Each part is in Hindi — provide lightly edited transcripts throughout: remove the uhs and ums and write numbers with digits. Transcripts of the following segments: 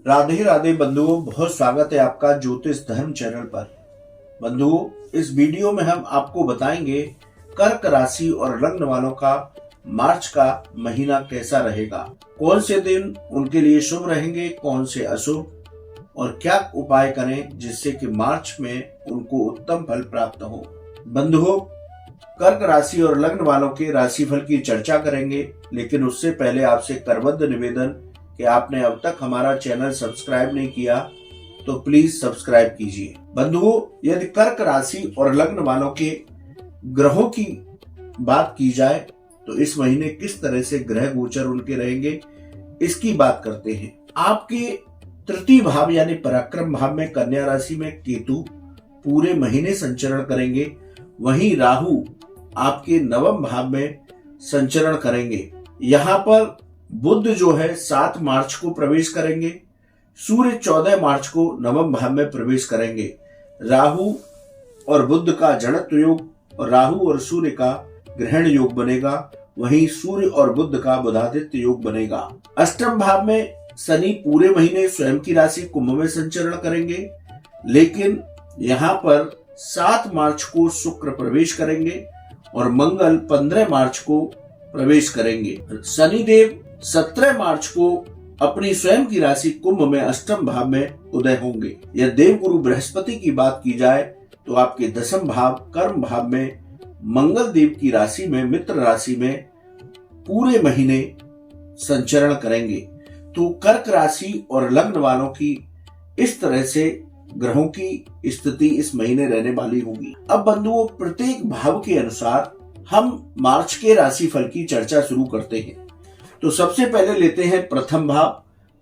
राधे राधे बंधुओं, बहुत स्वागत है आपका ज्योतिष धर्म चैनल पर। बंधुओं, इस वीडियो में हम आपको बताएंगे कर्क राशि और लग्न वालों का मार्च का महीना कैसा रहेगा, कौन से दिन उनके लिए शुभ रहेंगे, कौन से अशुभ, और क्या उपाय करें जिससे कि मार्च में उनको उत्तम फल प्राप्त हो। बंधुओं, कर्क राशि और लग्न वालों के राशिफल की चर्चा करेंगे, लेकिन उससे पहले आपसे करबद्ध निवेदन कि आपने अब तक हमारा चैनल सब्सक्राइब नहीं किया तो प्लीज सब्सक्राइब कीजिए। बंधुओं, यदि कर्क राशि और लग्न वालों के ग्रहों की बात की जाए तो इस महीने किस तरह से ग्रह गोचर उनके रहेंगे, इसकी बात करते हैं। आपके तृतीय भाव यानी पराक्रम भाव में कन्या राशि में केतु पूरे महीने संचरण करेंगे, वहीं राहु आपके नवम भाव में संचरण करेंगे। यहाँ पर बुध जो है 7 मार्च को प्रवेश करेंगे, सूर्य 14 मार्च को नवम भाव में प्रवेश करेंगे। राहु और बुध का जड़त्व योग और राहु और सूर्य का ग्रहण योग बनेगा, वहीं सूर्य और बुध का बुधादित्य योग बनेगा। अष्टम भाव में शनि पूरे महीने स्वयं की राशि कुंभ में संचरण करेंगे, लेकिन यहाँ पर 7 मार्च को शुक्र प्रवेश करेंगे और मंगल 15 मार्च को प्रवेश करेंगे। शनिदेव 17 मार्च को अपनी स्वयं की राशि कुंभ में अष्टम भाव में उदय होंगे। यह देवगुरु बृहस्पति की बात की जाए तो आपके दशम भाव कर्म भाव में मंगल देव की राशि में मित्र राशि में पूरे महीने संचरण करेंगे। तो कर्क राशि और लग्न वालों की इस तरह से ग्रहों की स्थिति इस महीने रहने वाली होगी। अब बंधुओं, प्रत्येक भाव के अनुसार हम मार्च के राशिफल की चर्चा शुरू करते हैं। तो सबसे पहले लेते हैं प्रथम भाव।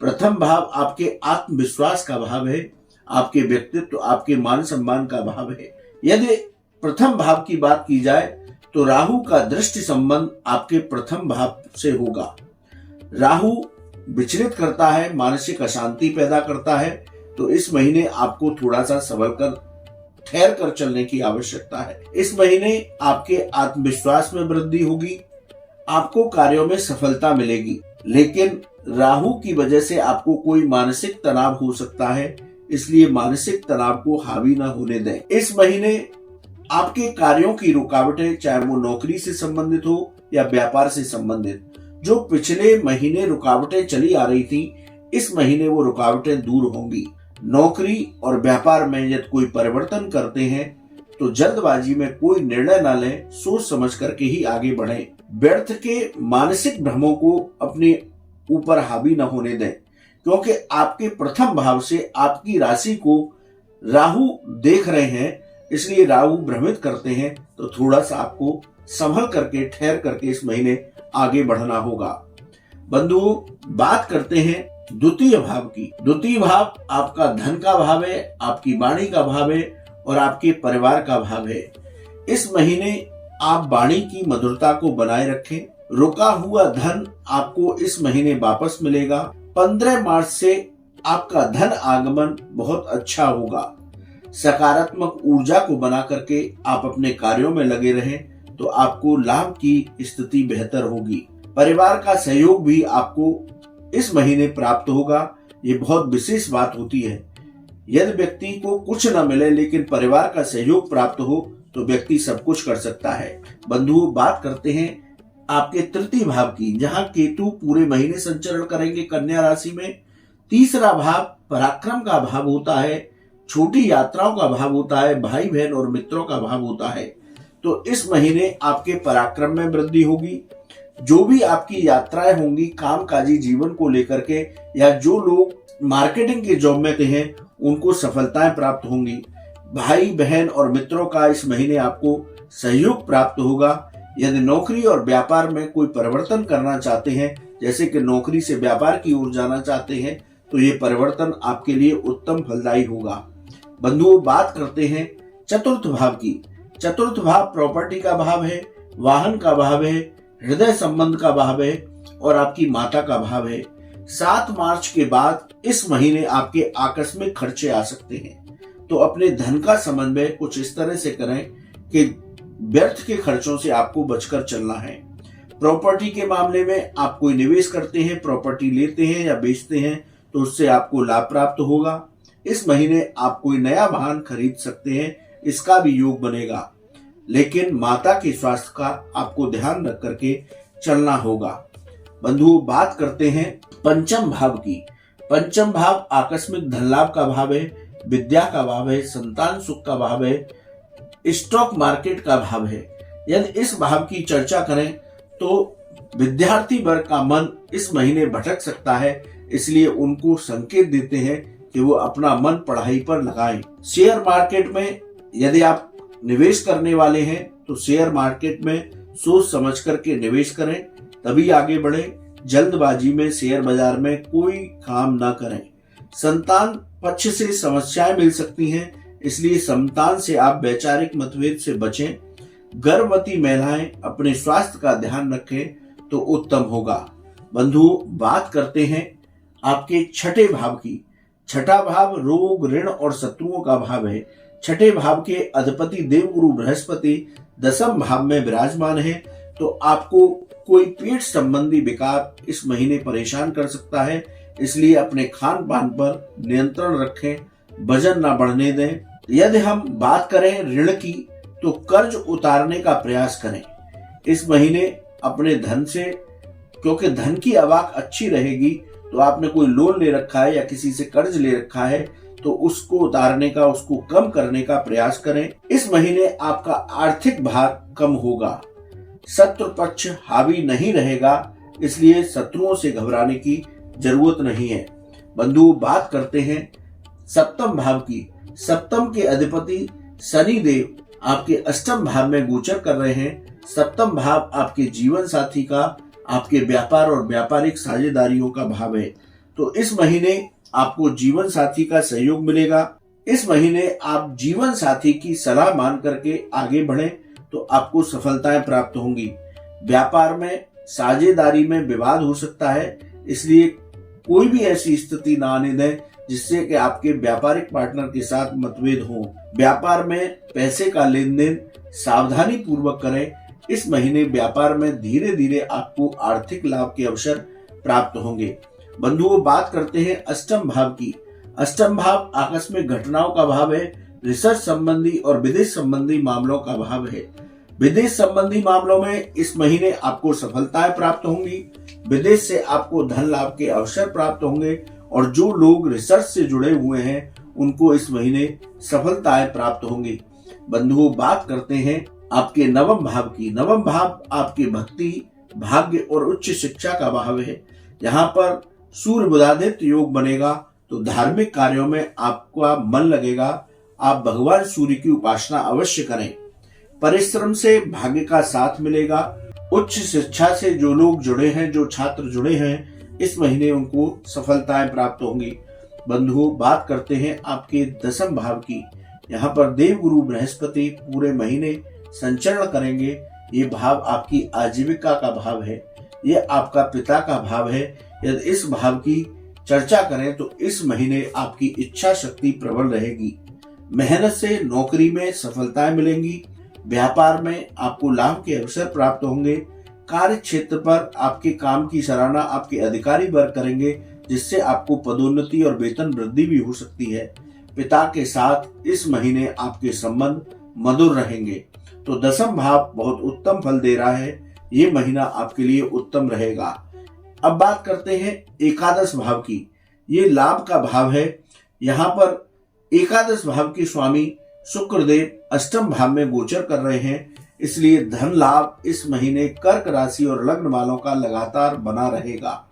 प्रथम भाव आपके आत्मविश्वास का भाव है, आपके व्यक्तित्व, आपके मान सम्मान का भाव है। यदि प्रथम भाव की बात की जाए तो राहु का दृष्टि संबंध आपके प्रथम भाव से होगा। राहु विचलित करता है, मानसिक अशांति पैदा करता है, तो इस महीने आपको थोड़ा सा संभल कर ठहर कर चलने की आवश्यकता है। इस महीने आपके आत्मविश्वास में वृद्धि होगी, आपको कार्यों में सफलता मिलेगी, लेकिन राहु की वजह से आपको कोई मानसिक तनाव हो सकता है, इसलिए मानसिक तनाव को हावी न होने दें। इस महीने आपके कार्यों की रुकावटें, चाहे वो नौकरी से संबंधित हो या व्यापार से संबंधित, जो पिछले महीने रुकावटें चली आ रही थी, इस महीने वो रुकावटें दूर होंगी। नौकरी और व्यापार में यदि कोई परिवर्तन करते हैं तो जल्दबाजी में कोई निर्णय न लें, सोच समझ करके ही आगे बढ़ें। व्यर्थ के मानसिक भ्रमों को अपने ऊपर हावी न होने दें, क्योंकि आपके प्रथम भाव से आपकी राशि को राहु देख रहे हैं, इसलिए राहु भ्रमित करते हैं। तो थोड़ा सा आपको संभल करके ठहर करके इस महीने आगे बढ़ना होगा। बंधुओं, बात करते हैं द्वितीय भाव की। द्वितीय भाव आपका धन का भाव है, आपकी वाणी का भाव है और आपके परिवार का भाव है। इस महीने आप वाणी की मधुरता को बनाए रखें। रुका हुआ धन आपको इस महीने वापस मिलेगा। 15 मार्च से आपका धन आगमन बहुत अच्छा होगा। सकारात्मक ऊर्जा को बना करके आप अपने कार्यों में लगे रहें तो आपको लाभ की स्थिति बेहतर होगी। परिवार का सहयोग भी आपको इस महीने प्राप्त होगा। ये बहुत विशेष बात होती है। यदि व्यक्ति को कुछ न मिले लेकिन परिवार का सहयोग प्राप्त हो तो व्यक्ति सब कुछ कर सकता है। बंधुओं, बात करते हैं आपके तृतीय भाव की, जहां केतु पूरे महीने संचरण करेंगे कन्या राशि में। तीसरा भाव पराक्रम का भाव होता है, छोटी यात्राओं का भाव होता है, भाई बहन और मित्रों का भाव होता है। तो इस महीने आपके पराक्रम में वृद्धि होगी। जो भी आपकी यात्राएं होंगी कामकाजी जीवन को लेकर के, या जो लोग मार्केटिंग के जॉब में हैं उनको सफलताएं प्राप्त होंगी। भाई बहन और मित्रों का इस महीने आपको सहयोग प्राप्त होगा। यदि नौकरी और व्यापार में कोई परिवर्तन करना चाहते हैं, जैसे कि नौकरी से व्यापार की ओर जाना चाहते हैं, तो ये परिवर्तन आपके लिए उत्तम फलदायी होगा। बंधुओं, बात करते हैं चतुर्थ भाव की। चतुर्थ भाव प्रॉपर्टी का भाव है, वाहन का भाव है, हृदय संबंध का भाव है और आपकी माता का भाव है। 7 मार्च के बाद इस महीने आपके आकस्मिक खर्चे आ सकते हैं, तो अपने धन का समन्वय कुछ इस तरह से करें कि व्यर्थ के खर्चों से आपको बचकर चलना है। प्रॉपर्टी के मामले में आप कोई निवेश करते हैं, प्रॉपर्टी लेते हैं या बेचते हैं, तो उससे आपको लाभ प्राप्त होगा। इस महीने आप कोई नया वाहन खरीद सकते हैं, इसका भी योग बनेगा। लेकिन माता के स्वास्थ्य का आपको ध्यान रख करके चलना होगा। बंधुओं, बात करते हैं पंचम भाव की। पंचम भाव आकस्मिक धन लाभ का भाव है, विद्या का भाव है, संतान सुख का भाव है, स्टॉक मार्केट का भाव है। यदि इस भाव की चर्चा करें तो विद्यार्थी वर्ग का मन इस महीने भटक सकता है, इसलिए उनको संकेत देते हैं कि वो अपना मन पढ़ाई पर लगाएं। शेयर मार्केट में यदि आप निवेश करने वाले हैं तो शेयर मार्केट में सोच समझ करके निवेश करें, तभी आगे बढ़े। जल्दबाजी में शेयर बाजार में कोई काम ना करें। संतान पक्ष से समस्याएं मिल सकती हैं, इसलिए संतान से आप वैचारिक मतभेद से बचें। गर्भवती महिलाएं अपने स्वास्थ्य का ध्यान रखें तो उत्तम होगा। बंधुओं, बात करते हैं आपके छठे भाव की। छठा भाव रोग, ऋण और शत्रुओं का भाव है। छठे भाव के अधिपति देवगुरु बृहस्पति दसम भाव में विराजमान है, तो आपको कोई पेट संबंधी विकार इस महीने परेशान कर सकता है, इसलिए अपने खान पान पर नियंत्रण रखें, वजन ना बढ़ने दें। यदि हम बात करें ऋण की, तो कर्ज उतारने का प्रयास करें इस महीने अपने धन से, क्योंकि धन की अवाक अच्छी रहेगी। तो आपने कोई लोन ले रखा है या किसी से कर्ज ले रखा है, तो उसको उतारने का, उसको कम करने का प्रयास करें। इस महीने आपका आर्थिक भार कम होगा। शत्रु पक्ष हावी नहीं रहेगा, इसलिए शत्रुओं से घबराने की जरूरत नहीं है। बंधु, बात करते हैं सप्तम भाव की। सप्तम के अधिपति शनि देव आपके अष्टम भाव में गोचर कर रहे हैं। सप्तम भाव आपके जीवन साथी का, आपके व्यापार और व्यापारिक साझेदारियों का भाव है। तो इस महीने आपको जीवन साथी का सहयोग मिलेगा। इस महीने आप जीवन साथी की सलाह मान करके आगे बढ़ें तो आपको सफलताएं प्राप्त होंगी। व्यापार में, साझेदारी में विवाद हो सकता है, इसलिए कोई भी ऐसी स्थिति ना आने दें जिससे कि आपके व्यापारिक पार्टनर के साथ मतभेद हो। व्यापार में पैसे का लेन देन सावधानी पूर्वक करें। इस महीने व्यापार में धीरे धीरे आपको आर्थिक लाभ के अवसर प्राप्त होंगे। बंधुओं, बात करते हैं अष्टम भाव की। अष्टम भाव आकस्मिक घटनाओं का भाव है, रिसर्च संबंधी और विदेश संबंधी मामलों का भाव है। विदेश संबंधी मामलों में इस महीने आपको सफलताएं प्राप्त होंगी। विदेश से आपको धन लाभ के अवसर प्राप्त होंगे और जो लोग रिसर्च से जुड़े हुए हैं उनको इस महीने सफलताएं प्राप्त होंगी। बंधुओं, बात करते हैं आपके नवम भाव की। नवम भाव आपके भक्ति, भाग्य और उच्च शिक्षा का भाव है। यहाँ पर सूर्य बुधादित्य योग बनेगा, तो धार्मिक कार्यों में आपका मन लगेगा। आप भगवान सूर्य की उपासना अवश्य करें। परिश्रम से भाग्य का साथ मिलेगा। उच्च शिक्षा से जो लोग जुड़े हैं, जो छात्र जुड़े हैं, इस महीने उनको सफलताएं प्राप्त होंगी। बंधुओं, बात करते हैं आपके दसम भाव की। यहाँ पर देवगुरु बृहस्पति पूरे महीने संचरण करेंगे। ये भाव आपकी आजीविका का भाव है, ये आपका पिता का भाव है। यदि इस भाव की चर्चा करें तो इस महीने आपकी इच्छा शक्ति प्रबल रहेगी। मेहनत से नौकरी में सफलताएं मिलेंगी। व्यापार में आपको लाभ के अवसर प्राप्त होंगे। कार्य क्षेत्र पर आपके काम की सराहना आपके अधिकारी वर्ग करेंगे, जिससे आपको पदोन्नति और वेतन वृद्धि भी हो सकती है। पिता के साथ इस महीने आपके संबंध मधुर रहेंगे। तो दसम भाव बहुत उत्तम फल दे रहा है, ये महीना आपके लिए उत्तम रहेगा। अब बात करते हैं एकादश भाव की। ये लाभ का भाव है। यहाँ पर एकादश भाव के स्वामी शुक्रदेव अष्टम भाव में गोचर कर रहे हैं, इसलिए धन लाभ इस महीने कर्क राशि और लग्न वालों का लगातार बना रहेगा।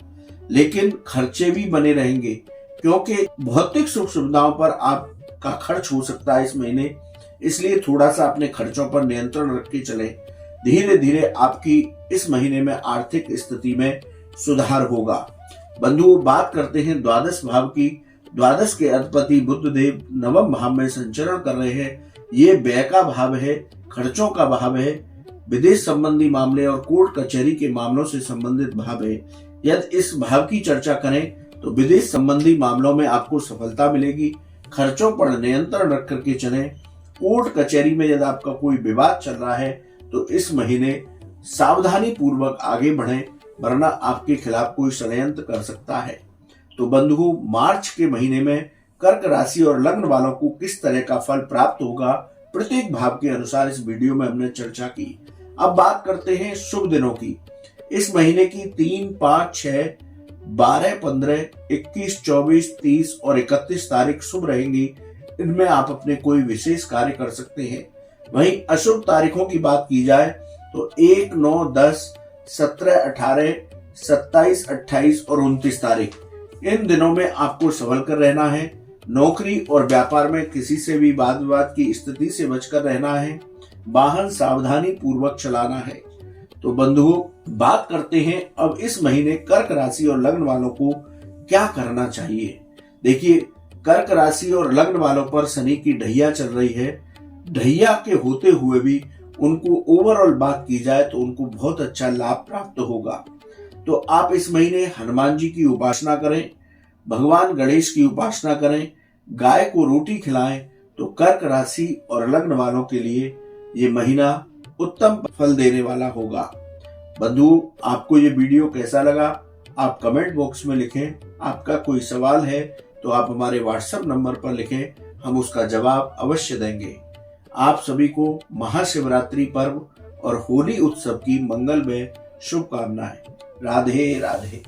लेकिन खर्चे भी बने रहेंगे, क्योंकि भौतिक सुख सुविधाओं पर आपका खर्च हो सकता है इस महीने, इसलिए थोड़ा सा अपने खर्चों पर नियंत्रण रख के चलें। धीरे धीरे आपकी इस महीने में आर्थिक स्थिति में सुधार होगा। बंधुओं, बात करते हैं द्वादश भाव की। द्वादश के अधिपति बुध देव नवम भाव में संचरण कर रहे हैं। ये व्यय का भाव है, खर्चों का भाव है, विदेश संबंधी मामले और कोर्ट कचहरी के मामलों से संबंधित भाव है। यदि इस भाव की चर्चा करें तो विदेश संबंधी मामलों में आपको सफलता मिलेगी। खर्चों पर नियंत्रण रख करके चलें। कोर्ट कचहरी में यदि आपका कोई विवाद चल रहा है तो इस महीने सावधानी पूर्वक आगे बढ़ें, वरना आपके खिलाफ कोई षड्यंत्र कर सकता है। तो बंधु, मार्च के महीने में कर्क राशि और लग्न वालों को किस तरह का फल प्राप्त होगा, प्रत्येक भाव के अनुसार इस वीडियो में हमने चर्चा की। अब बात करते हैं शुभ दिनों की। इस महीने की 3, 5, 6, 12, 15, 21, 24, 30 और 31 तारीख शुभ रहेंगी। इनमें आप अपने कोई विशेष कार्य कर सकते हैं। वहीं अशुभ तारीखों की बात की जाए तो 1, 9, 10, 17, 18, 27, 28 और 29 तारीख, इन दिनों में आपको संभल कर रहना है। नौकरी और व्यापार में किसी से भी वाद विवाद की स्थिति से बचकर रहना है। वाहन सावधानी पूर्वक चलाना है। तो बंधुओं, बात करते हैं अब इस महीने कर्क राशि और लग्न वालों को क्या करना चाहिए। देखिए, कर्क राशि और लग्न वालों पर शनि की ढैया चल रही है। ढैया के होते हुए भी उनको ओवरऑल बात की जाए तो उनको बहुत अच्छा लाभ प्राप्त होगा। तो आप इस महीने हनुमान जी की उपासना करें, भगवान गणेश की उपासना करें, गाय को रोटी खिलाएं। तो कर्क राशि और लग्न वालों के लिए ये महीना उत्तम फल देने वाला होगा। बंधु, आपको ये वीडियो कैसा लगा आप कमेंट बॉक्स में लिखें। आपका कोई सवाल है तो आप हमारे व्हाट्सएप नंबर पर लिखें, हम उसका जवाब अवश्य देंगे। आप सभी को महाशिवरात्रि पर्व और होली उत्सव की मंगलमय शुभकामनाएं। राधे राधे।